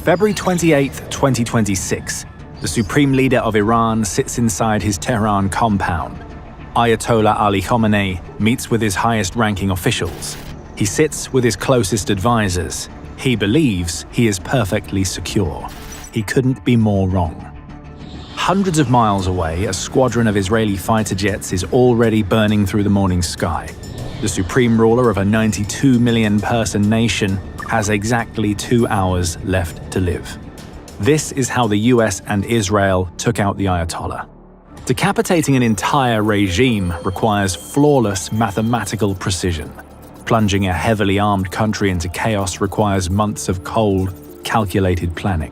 February 28, 2026. The supreme leader of Iran sits inside his Tehran compound. Ayatollah Ali Khamenei meets with his highest-ranking officials. He sits with his closest advisors. He believes he is perfectly secure. He couldn't be more wrong. Hundreds of miles away, a squadron of Israeli fighter jets is already burning through the morning sky. The supreme ruler of a 92 million-person nation has exactly 2 hours left to live. This is how the US and Israel took out the Ayatollah. Decapitating an entire regime requires flawless mathematical precision. Plunging a heavily armed country into chaos requires months of cold, calculated planning.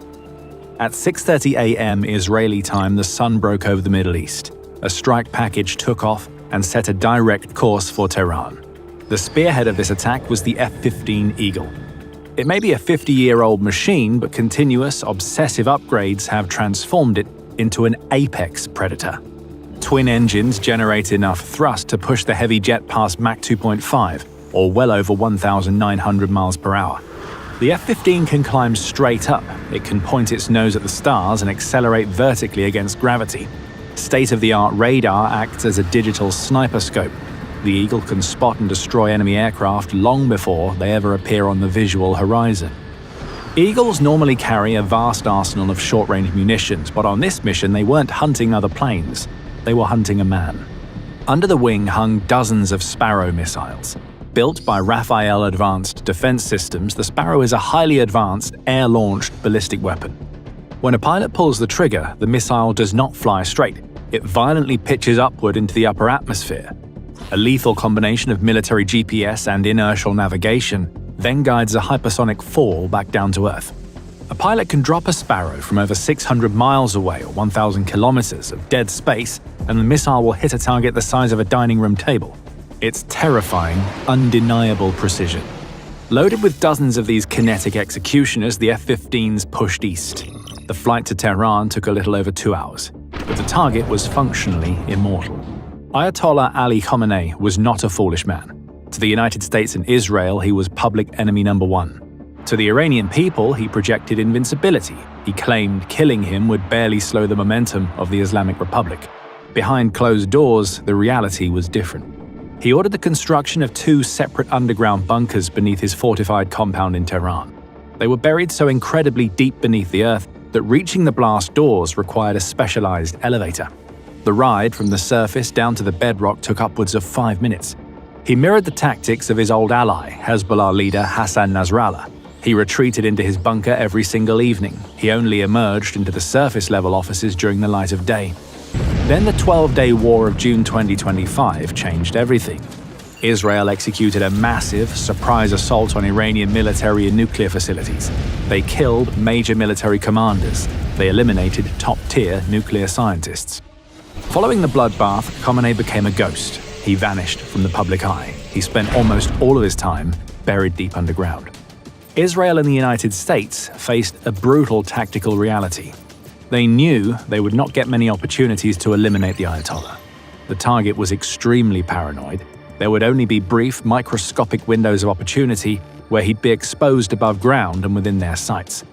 At 6:30 a.m. Israeli time, the sun broke over the Middle East. A strike package took off and set a direct course for Tehran. The spearhead of this attack was the F-15 Eagle. It may be a 50-year-old machine, but continuous, obsessive upgrades have transformed it into an apex predator. Twin engines generate enough thrust to push the heavy jet past Mach 2.5, or well over 1,900 miles per hour. The F-15 can climb straight up, it can point its nose at the stars and accelerate vertically against gravity. State-of-the-art radar acts as a digital sniper scope. The Eagle can spot and destroy enemy aircraft long before they ever appear on the visual horizon. Eagles normally carry a vast arsenal of short-range munitions, but on this mission they weren't hunting other planes. They were hunting a man. Under the wing hung dozens of Sparrow missiles. Built by Rafael Advanced Defense Systems, the Sparrow is a highly advanced, air-launched ballistic weapon. When a pilot pulls the trigger, the missile does not fly straight. It violently pitches upward into the upper atmosphere. A lethal combination of military GPS and inertial navigation then guides a hypersonic fall back down to Earth. A pilot can drop a Sparrow from over 600 miles away or 1,000 kilometers of dead space, and the missile will hit a target the size of a dining room table. It's terrifying, undeniable precision. Loaded with dozens of these kinetic executioners, the F-15s pushed east. The flight to Tehran took a little over 2 hours, but the target was functionally immortal. Ayatollah Ali Khamenei was not a foolish man. To the United States and Israel, he was public enemy number one. To the Iranian people, he projected invincibility. He claimed killing him would barely slow the momentum of the Islamic Republic. Behind closed doors, the reality was different. He ordered the construction of 2 separate underground bunkers beneath his fortified compound in Tehran. They were buried so incredibly deep beneath the earth that reaching the blast doors required a specialized elevator. The ride from the surface down to the bedrock took upwards of 5 minutes. He mirrored the tactics of his old ally, Hezbollah leader Hassan Nasrallah. He retreated into his bunker every single evening. He only emerged into the surface-level offices during the light of day. Then the 12-day war of June 2025 changed everything. Israel executed a massive, surprise assault on Iranian military and nuclear facilities. They killed major military commanders. They eliminated top-tier nuclear scientists. Following the bloodbath, Khamenei became a ghost. He vanished from the public eye. He spent almost all of his time buried deep underground. Israel and the United States faced a brutal tactical reality. They knew they would not get many opportunities to eliminate the Ayatollah. The target was extremely paranoid. There would only be brief, microscopic windows of opportunity where he'd be exposed above ground and within their sights.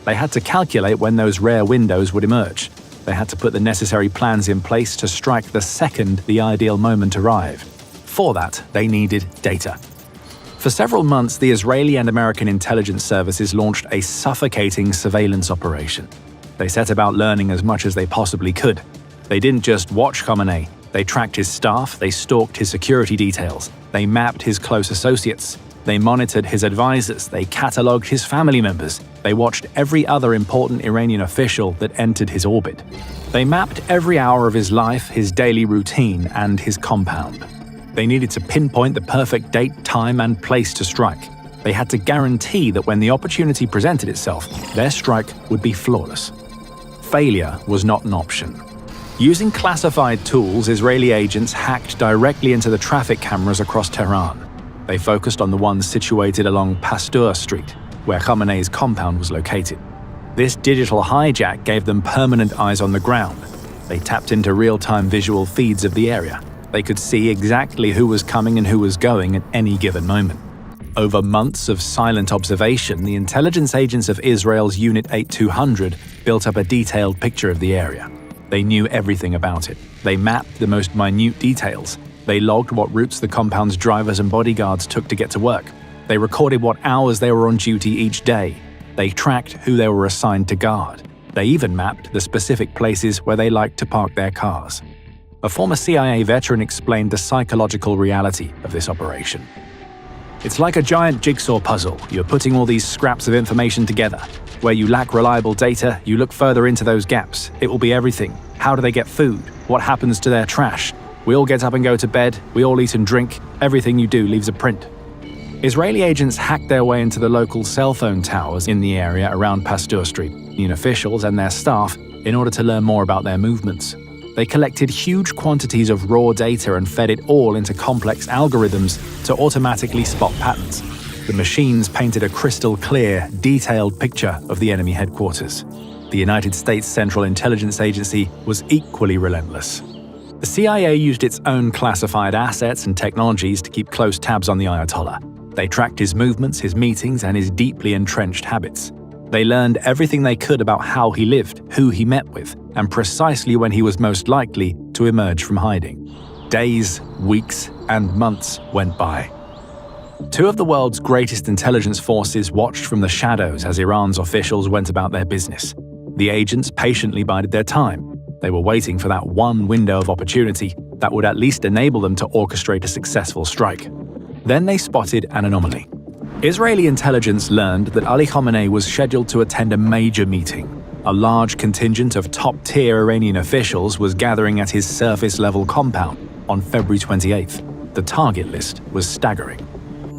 They had to calculate when those rare windows would emerge. They had to put the necessary plans in place to strike the second the ideal moment arrived. For that, they needed data. For several months, the Israeli and American intelligence services launched a suffocating surveillance operation. They set about learning as much as they possibly could. They didn't just watch Khamenei. They tracked his staff, they stalked his security details, they mapped his close associates, they monitored his advisors, they catalogued his family members, they watched every other important Iranian official that entered his orbit. They mapped every hour of his life, his daily routine, and his compound. They needed to pinpoint the perfect date, time, and place to strike. They had to guarantee that when the opportunity presented itself, their strike would be flawless. Failure was not an option. Using classified tools, Israeli agents hacked directly into the traffic cameras across Tehran. They focused on the ones situated along Pasteur Street, where Khamenei's compound was located. This digital hijack gave them permanent eyes on the ground. They tapped into real-time visual feeds of the area. They could see exactly who was coming and who was going at any given moment. Over months of silent observation, the intelligence agents of Israel's Unit 8200 built up a detailed picture of the area. They knew everything about it. They mapped the most minute details. They logged what routes the compound's drivers and bodyguards took to get to work. They recorded what hours they were on duty each day. They tracked who they were assigned to guard. They even mapped the specific places where they liked to park their cars. A former CIA veteran explained the psychological reality of this operation. It's like a giant jigsaw puzzle. You're putting all these scraps of information together. Where you lack reliable data, you look further into those gaps. It will be everything. How do they get food? What happens to their trash? We all get up and go to bed. We all eat and drink. Everything you do leaves a print. Israeli agents hacked their way into the local cell phone towers in the area around Pasteur Street, Union officials and their staff, in order to learn more about their movements. They collected huge quantities of raw data and fed it all into complex algorithms to automatically spot patterns. The machines painted a crystal clear, detailed picture of the enemy headquarters. The United States Central Intelligence Agency was equally relentless. The CIA used its own classified assets and technologies to keep close tabs on the Ayatollah. They tracked his movements, his meetings, and his deeply entrenched habits. They learned everything they could about how he lived, who he met with, and precisely when he was most likely to emerge from hiding. Days, weeks, and months went by. Two of the world's greatest intelligence forces watched from the shadows as Iran's officials went about their business. The agents patiently bided their time. They were waiting for that one window of opportunity that would at least enable them to orchestrate a successful strike. Then they spotted an anomaly. Israeli intelligence learned that Ali Khamenei was scheduled to attend a major meeting. A large contingent of top-tier Iranian officials was gathering at his surface-level compound on February 28th. The target list was staggering.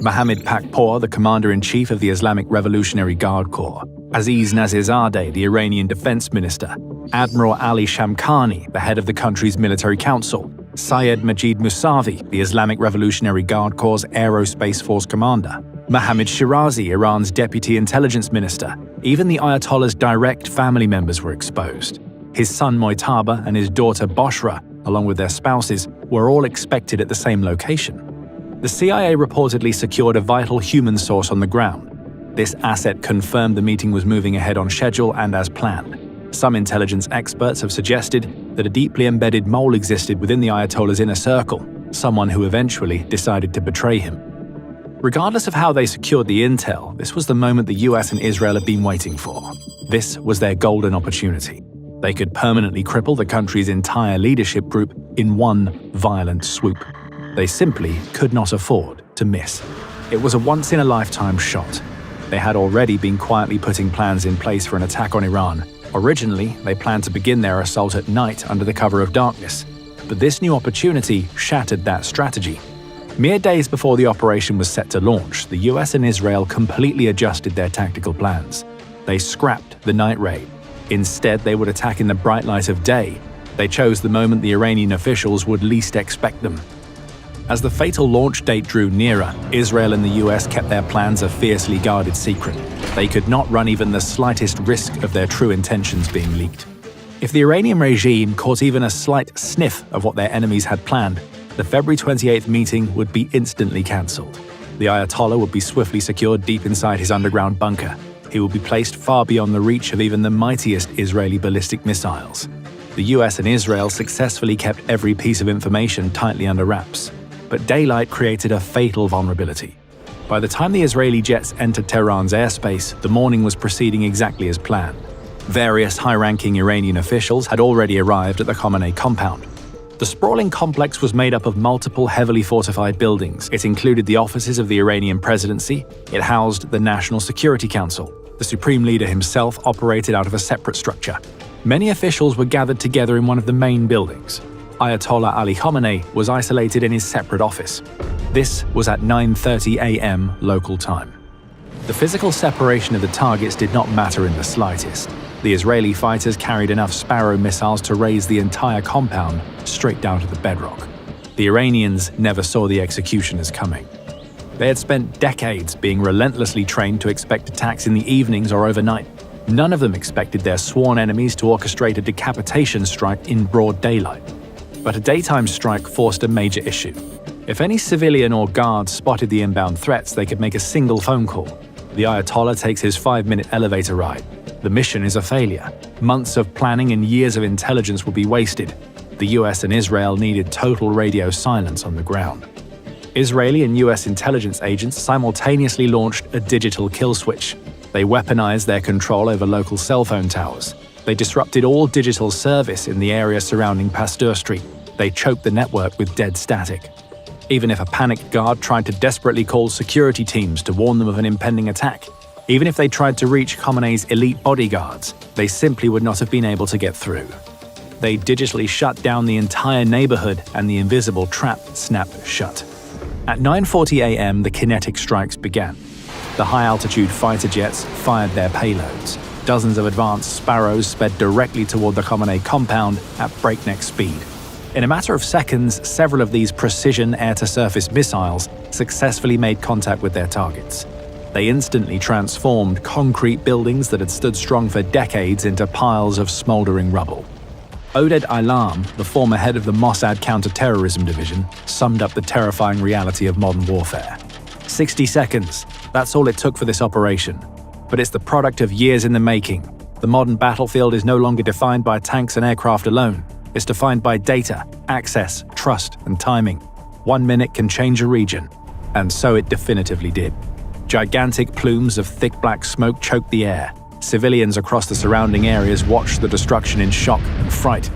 Mohammad Pakpour, the commander-in-chief of the Islamic Revolutionary Guard Corps; Aziz Nazirzadeh, the Iranian defense minister; Admiral Ali Shamkhani, the head of the country's military council; Syed Majid Musavi, the Islamic Revolutionary Guard Corps' Aerospace Force commander; Mohammad Shirazi, Iran's deputy intelligence minister. Even the Ayatollah's direct family members were exposed. His son Mojtaba and his daughter Boshra, along with their spouses, were all expected at the same location. The CIA reportedly secured a vital human source on the ground. This asset confirmed the meeting was moving ahead on schedule and as planned. Some intelligence experts have suggested that a deeply embedded mole existed within the Ayatollah's inner circle, someone who eventually decided to betray him. Regardless of how they secured the intel, this was the moment the US and Israel had been waiting for. This was their golden opportunity. They could permanently cripple the country's entire leadership group in one violent swoop. They simply could not afford to miss. It was a once-in-a-lifetime shot. They had already been quietly putting plans in place for an attack on Iran. Originally, they planned to begin their assault at night under the cover of darkness. But this new opportunity shattered that strategy. Mere days before the operation was set to launch, the US and Israel completely adjusted their tactical plans. They scrapped the night raid. Instead, they would attack in the bright light of day. They chose the moment the Iranian officials would least expect them. As the fatal launch date drew nearer, Israel and the US kept their plans a fiercely guarded secret. They could not run even the slightest risk of their true intentions being leaked. If the Iranian regime caught even a slight sniff of what their enemies had planned, the February 28th meeting would be instantly cancelled. The Ayatollah would be swiftly secured deep inside his underground bunker. He would be placed far beyond the reach of even the mightiest Israeli ballistic missiles. The US and Israel successfully kept every piece of information tightly under wraps. But daylight created a fatal vulnerability. By the time the Israeli jets entered Tehran's airspace, the morning was proceeding exactly as planned. Various high-ranking Iranian officials had already arrived at the Khamenei compound. The sprawling complex was made up of multiple heavily fortified buildings. It included the offices of the Iranian presidency. It housed the National Security Council. The supreme leader himself operated out of a separate structure. Many officials were gathered together in one of the main buildings. Ayatollah Ali Khamenei was isolated in his separate office. This was at 9:30 a.m. local time. The physical separation of the targets did not matter in the slightest. The Israeli fighters carried enough Sparrow missiles to raise the entire compound straight down to the bedrock. The Iranians never saw the executioners coming. They had spent decades being relentlessly trained to expect attacks in the evenings or overnight. None of them expected their sworn enemies to orchestrate a decapitation strike in broad daylight. But a daytime strike forced a major issue. If any civilian or guard spotted the inbound threats, they could make a single phone call. The Ayatollah takes his 5-minute elevator ride. The mission is a failure. Months of planning and years of intelligence will be wasted. The US and Israel needed total radio silence on the ground. Israeli and US intelligence agents simultaneously launched a digital kill switch. They weaponized their control over local cell phone towers. They disrupted all digital service in the area surrounding Pasteur Street. They choked the network with dead static. Even if a panicked guard tried to desperately call security teams to warn them of an impending attack, even if they tried to reach Khamenei's elite bodyguards, they simply would not have been able to get through. They digitally shut down the entire neighborhood, and the invisible trap snapped shut. At 9:40 a.m., the kinetic strikes began. The high-altitude fighter jets fired their payloads. Dozens of advanced Sparrows sped directly toward the Khamenei compound at breakneck speed. In a matter of seconds, several of these precision air-to-surface missiles successfully made contact with their targets. They instantly transformed concrete buildings that had stood strong for decades into piles of smoldering rubble. Oded Ilam, the former head of the Mossad counter-terrorism division, summed up the terrifying reality of modern warfare. 60 seconds, that's all it took for this operation. But it's the product of years in the making. The modern battlefield is no longer defined by tanks and aircraft alone. It's defined by data, access, trust, and timing. 1 minute can change a region. And so it definitively did. Gigantic plumes of thick black smoke choked the air. Civilians across the surrounding areas watched the destruction in shock and fright.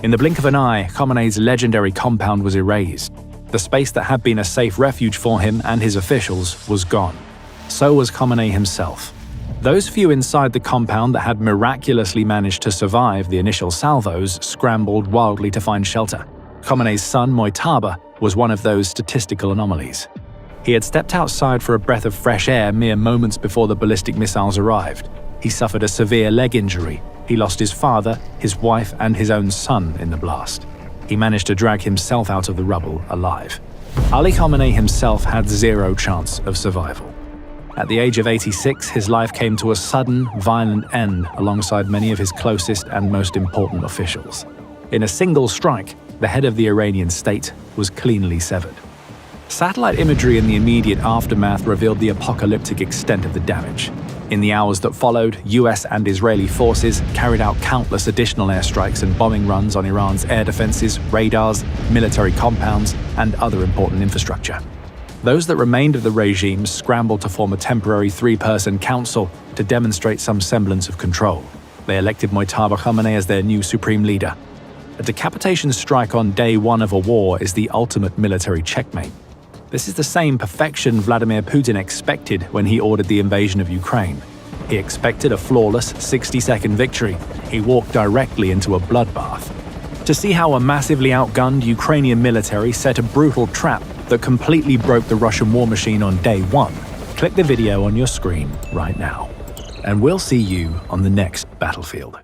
In the blink of an eye, Khamenei's legendary compound was erased. The space that had been a safe refuge for him and his officials was gone. So was Khamenei himself. Those few inside the compound that had miraculously managed to survive the initial salvos scrambled wildly to find shelter. Khamenei's son, Mojtaba, was one of those statistical anomalies. He had stepped outside for a breath of fresh air mere moments before the ballistic missiles arrived. He suffered a severe leg injury. He lost his father, his wife, and his own son in the blast. He managed to drag himself out of the rubble alive. Ali Khamenei himself had zero chance of survival. At the age of 86, his life came to a sudden, violent end alongside many of his closest and most important officials. In a single strike, the head of the Iranian state was cleanly severed. Satellite imagery in the immediate aftermath revealed the apocalyptic extent of the damage. In the hours that followed, US and Israeli forces carried out countless additional airstrikes and bombing runs on Iran's air defenses, radars, military compounds, and other important infrastructure. Those that remained of the regime scrambled to form a temporary 3-person council to demonstrate some semblance of control. They elected Mojtaba Khamenei as their new supreme leader. A decapitation strike on day one of a war is the ultimate military checkmate. This is the same perfection Vladimir Putin expected when he ordered the invasion of Ukraine. He expected a flawless 60-second victory. He walked directly into a bloodbath. To see how a massively outgunned Ukrainian military set a brutal trap that completely broke the Russian war machine on day one, click the video on your screen right now. And we'll see you on the next battlefield.